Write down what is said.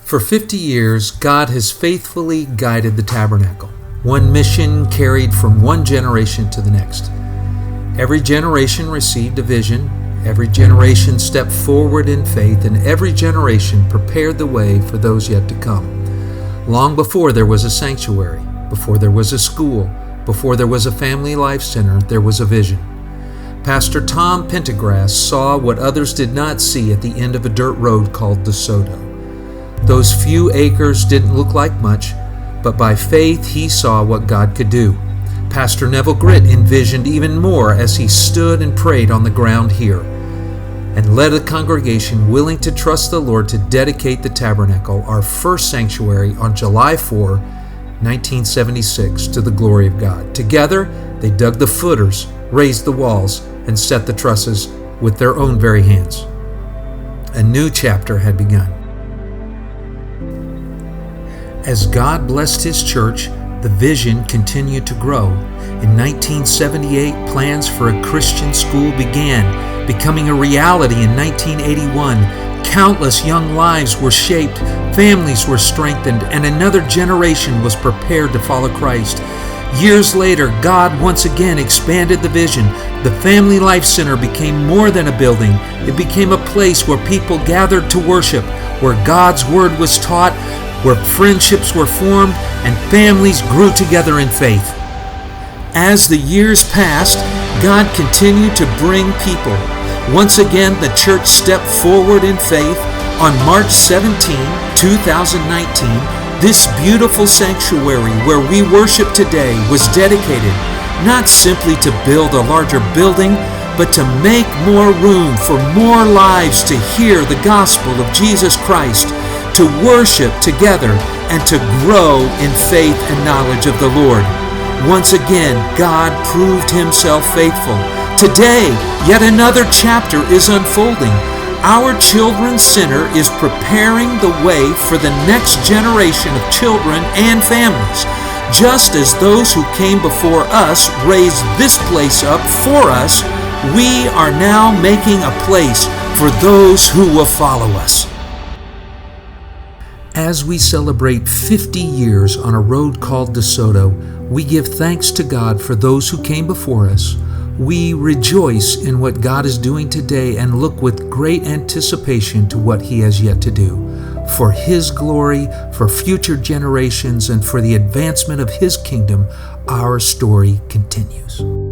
For 50 years, God has faithfully guided the Tabernacle, one mission carried from one generation to the next. Every generation received a vision, every generation stepped forward in faith, and every generation prepared the way for those yet to come. Long before there was a sanctuary, before there was a school, before there was a family life center, there was a vision. Pastor Tom Pendergrass saw what others did not see at the end of a dirt road called DeSoto. Those few acres didn't look like much, but by faith he saw what God could do. Pastor Neville Gritt envisioned even more as he stood and prayed on the ground here, and led a congregation willing to trust the Lord to dedicate the Tabernacle, our first sanctuary, on July 4, 1976, to the glory of God. Together, they dug the footers, raised the walls, and set the trusses with their own very hands. A new chapter had begun. As God blessed His church, the vision continued to grow. In 1978, plans for a Christian school began, becoming a reality in 1981. Countless young lives were shaped, families were strengthened, and another generation was prepared to follow Christ. Years later, God once again expanded the vision. The Family Life Center became more than a building. It became a place where people gathered to worship, where God's Word was taught, where friendships were formed, and families grew together in faith. As the years passed, God continued to bring people. Once again, the church stepped forward in faith. On March 17, 2019, this beautiful sanctuary where we worship today was dedicated not simply to build a larger building, but to make more room for more lives to hear the gospel of Jesus Christ, to worship together, and to grow in faith and knowledge of the Lord. Once again, God proved Himself faithful. Today, yet another chapter is unfolding. Our Children's Center is preparing the way for the next generation of children and families. Just as those who came before us raised this place up for us, we are now making a place for those who will follow us. As we celebrate 50 years on a road called DeSoto, we give thanks to God for those who came before us. We rejoice in what God is doing today and look with great anticipation to what He has yet to do. For His glory, for future generations, and for the advancement of His kingdom, our story continues.